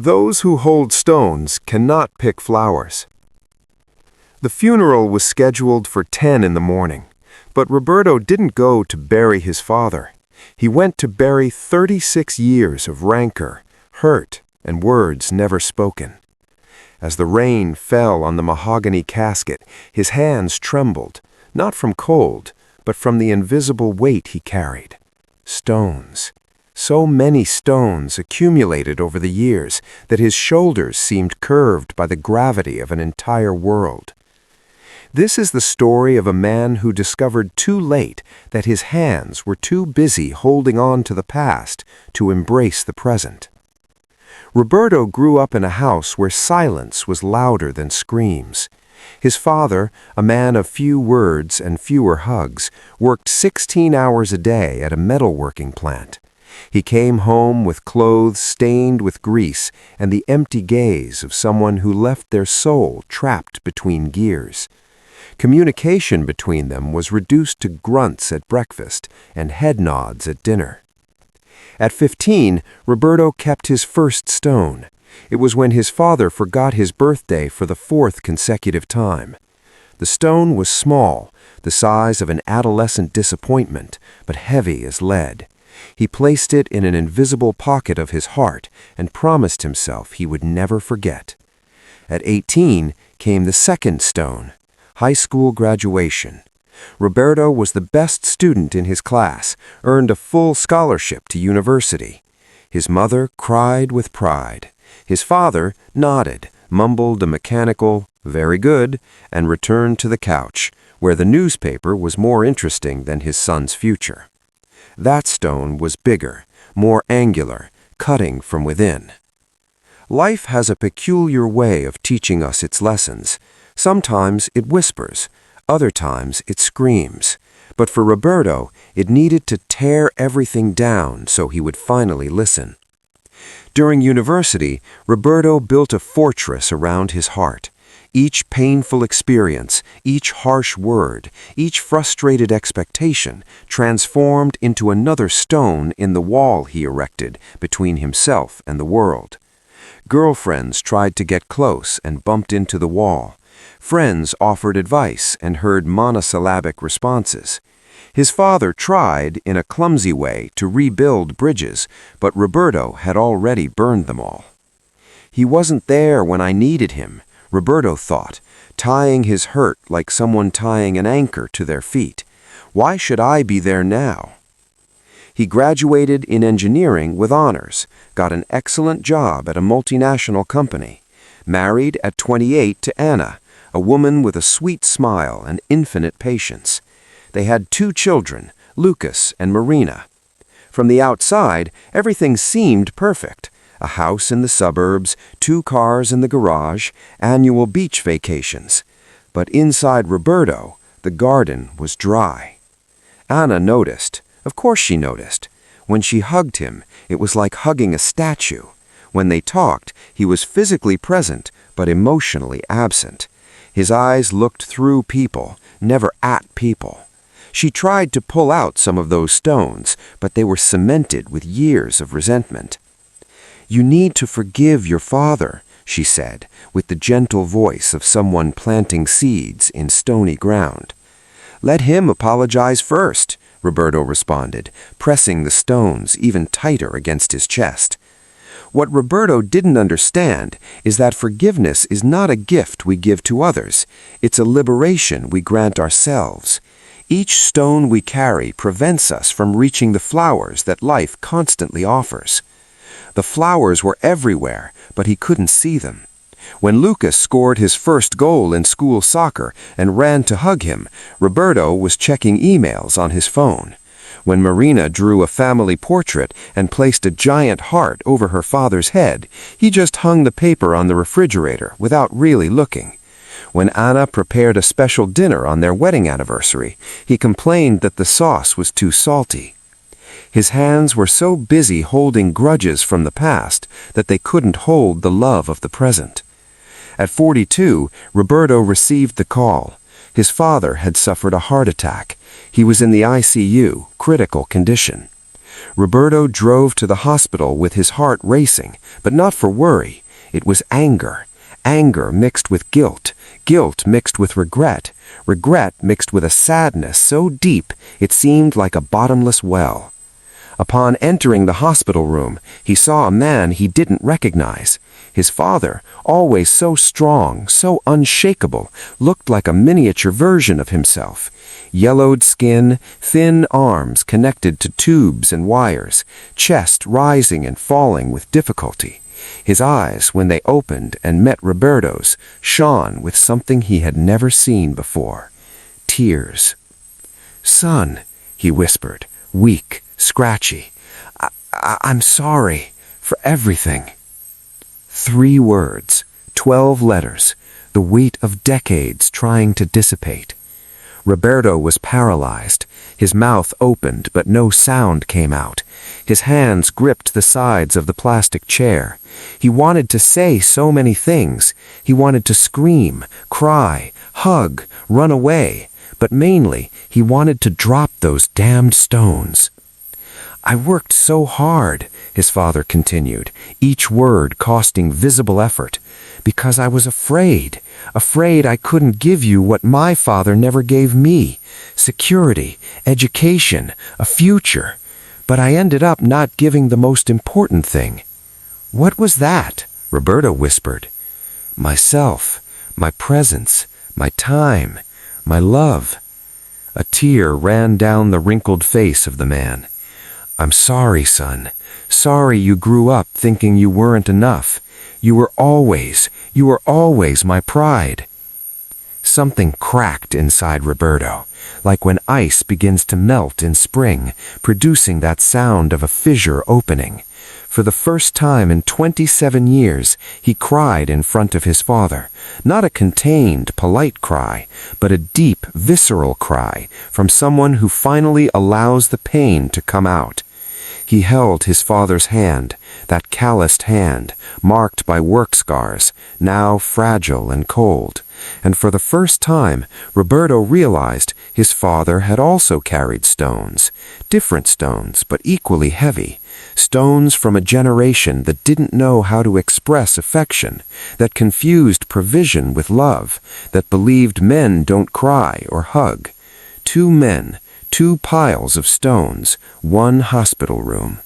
Those who hold stones cannot pick flowers. The funeral was scheduled for 10 in the morning, but Roberto didn't go to bury his father. He went to bury 36 years of rancor, hurt, and words never spoken. As the rain fell on the mahogany casket, his hands trembled, not from cold, but from the invisible weight he carried. Stones. So many stones accumulated over the years that his shoulders seemed curved by the gravity of an entire world. This is the story of a man who discovered too late that his hands were too busy holding on to the past to embrace the present. Roberto grew up in a house where silence was louder than screams. His father, a man of few words and fewer hugs, worked 16 hours a day at a metalworking plant. He came home with clothes stained with grease and the empty gaze of someone who left their soul trapped between gears. Communication between them was reduced to grunts at breakfast and head nods at dinner. At 15, Roberto kept his first stone. It was when his father forgot his birthday for the 4th consecutive time. The stone was small, the size of an adolescent disappointment, but heavy as lead. He placed it in an invisible pocket of his heart and promised himself he would never forget. At 18 came the second stone, high school graduation. Roberto was the best student in his class, earned a full scholarship to university. His mother cried with pride. His father nodded, mumbled a mechanical, "very good," and returned to the couch, where the newspaper was more interesting than his son's future. That stone was bigger, more angular, cutting from within. Life has a peculiar way of teaching us its lessons. Sometimes it whispers, other times it screams. But for Roberto, it needed to tear everything down so he would finally listen. During university, Roberto built a fortress around his heart. Each painful experience, each harsh word, each frustrated expectation transformed into another stone in the wall he erected between himself and the world. Girlfriends tried to get close and bumped into the wall. Friends offered advice and heard monosyllabic responses. His father tried, in a clumsy way, to rebuild bridges, but Roberto had already burned them all. He wasn't there when I needed him, Roberto thought, tying his hurt like someone tying an anchor to their feet. Why should I be there now? He graduated in engineering with honors, got an excellent job at a multinational company, married at 28 to Anna, a woman with a sweet smile and infinite patience. They had 2 children, Lucas and Marina. From the outside, everything seemed perfect. A house in the suburbs, 2 cars in the garage, annual beach vacations. But inside Roberto, the garden was dry. Anna noticed. Of course she noticed. When she hugged him, it was like hugging a statue. When they talked, he was physically present, but emotionally absent. His eyes looked through people, never at people. She tried to pull out some of those stones, but they were cemented with years of resentment. "You need to forgive your father," she said, with the gentle voice of someone planting seeds in stony ground. "Let him apologize first," Roberto responded, pressing the stones even tighter against his chest. What Roberto didn't understand is that forgiveness is not a gift we give to others. It's a liberation we grant ourselves. Each stone we carry prevents us from reaching the flowers that life constantly offers. The flowers were everywhere, but he couldn't see them. When Lucas scored his first goal in school soccer and ran to hug him, Roberto was checking emails on his phone. When Marina drew a family portrait and placed a giant heart over her father's head, he just hung the paper on the refrigerator without really looking. When Anna prepared a special dinner on their wedding anniversary, he complained that the sauce was too salty. His hands were so busy holding grudges from the past that they couldn't hold the love of the present. At 42, Roberto received the call. His father had suffered a heart attack. He was in the ICU, critical condition. Roberto drove to the hospital with his heart racing, but not for worry. It was anger. Anger mixed with guilt. Guilt mixed with regret. Regret mixed with a sadness so deep it seemed like a bottomless well. Upon entering the hospital room, he saw a man he didn't recognize. His father, always so strong, so unshakable, looked like a miniature version of himself. Yellowed skin, thin arms connected to tubes and wires, chest rising and falling with difficulty. His eyes, when they opened and met Roberto's, shone with something he had never seen before. Tears. "Son," he whispered, weak, scratchy. I'm sorry for everything." 3 words, 12 letters, the weight of decades trying to dissipate. Roberto was paralyzed. His mouth opened, but no sound came out. His hands gripped the sides of the plastic chair. He wanted to say so many things. He wanted to scream, cry, hug, run away. But mainly, he wanted to drop those damned stones. "I worked so hard," his father continued, each word costing visible effort, "because I was afraid I couldn't give you what my father never gave me, security, education, a future. But I ended up not giving the most important thing." "What was that?" Roberto whispered. "Myself, my presence, my time, my love." A tear ran down the wrinkled face of the man. "I'm sorry, son. Sorry you grew up thinking you weren't enough. You were always my pride." Something cracked inside Roberto, like when ice begins to melt in spring, producing that sound of a fissure opening. For the first time in 27 years, he cried in front of his father, not a contained, polite cry, but a deep, visceral cry from someone who finally allows the pain to come out. He held his father's hand, that calloused hand, marked by work scars, now fragile and cold. And for the first time, Roberto realized his father had also carried stones, different stones, but equally heavy. Stones from a generation that didn't know how to express affection, that confused provision with love, that believed men don't cry or hug. 2 men, 2 piles of stones, 1 hospital room.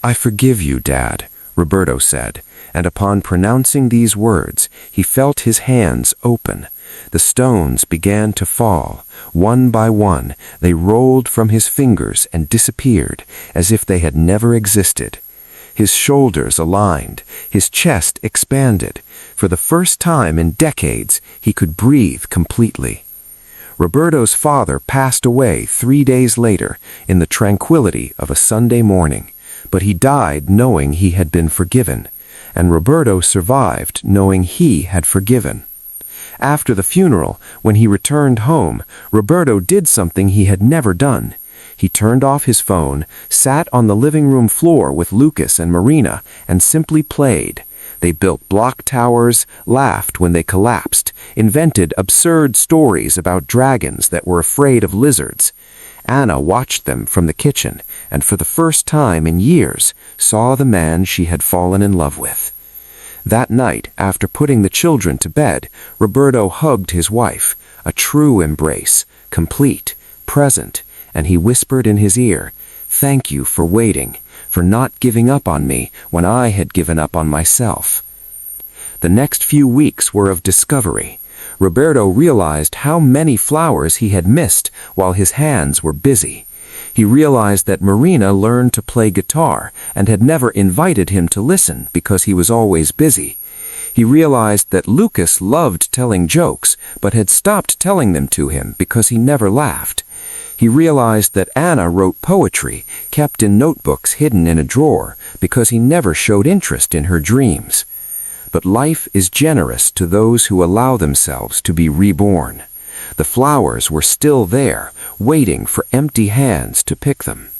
"I forgive you, Dad," Roberto said, and upon pronouncing these words, he felt his hands open. The stones began to fall. One by one, they rolled from his fingers and disappeared, as if they had never existed. His shoulders aligned, his chest expanded. For the first time in decades, he could breathe completely. Roberto's father passed away 3 days later in the tranquility of a Sunday morning, but he died knowing he had been forgiven, and Roberto survived knowing he had forgiven. After the funeral, when he returned home, Roberto did something he had never done. He turned off his phone, sat on the living room floor with Lucas and Marina, and simply played. They built block towers, laughed when they collapsed, invented absurd stories about dragons that were afraid of lizards. Anna watched them from the kitchen, and for the first time in years, saw the man she had fallen in love with. That night, after putting the children to bed, Roberto hugged his wife, a true embrace, complete, present, and he whispered in his ear, "Thank you for waiting, for not giving up on me when I had given up on myself." The next few weeks were of discovery. Roberto realized how many flowers he had missed while his hands were busy. He realized that Marina learned to play guitar and had never invited him to listen because he was always busy. He realized that Lucas loved telling jokes but had stopped telling them to him because he never laughed. He realized that Anna wrote poetry, kept in notebooks hidden in a drawer, because he never showed interest in her dreams. But life is generous to those who allow themselves to be reborn. The flowers were still there, waiting for empty hands to pick them.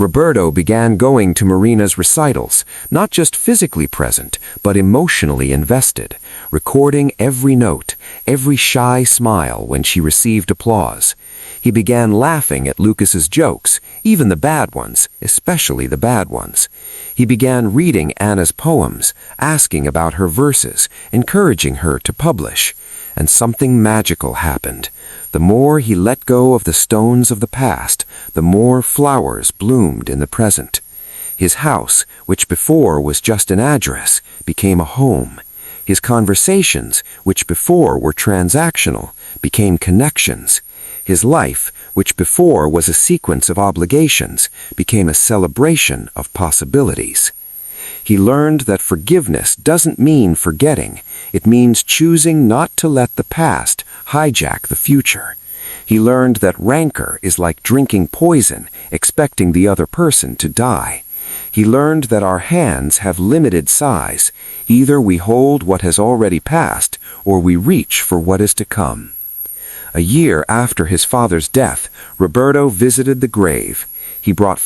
Roberto began going to Marina's recitals, not just physically present, but emotionally invested, recording every note, every shy smile when she received applause. He began laughing at Lucas's jokes, even the bad ones, especially the bad ones. He began reading Anna's poems, asking about her verses, encouraging her to publish. And something magical happened. The more he let go of the stones of the past, the more flowers bloomed in the present. His house, which before was just an address, became a home. His conversations, which before were transactional, became connections. His life, which before was a sequence of obligations, became a celebration of possibilities. He learned that forgiveness doesn't mean forgetting. It means choosing not to let the past hijack the future. He learned that rancor is like drinking poison, expecting the other person to die. He learned that our hands have limited size. Either we hold what has already passed, or we reach for what is to come. A year after his father's death, Roberto visited the grave. He brought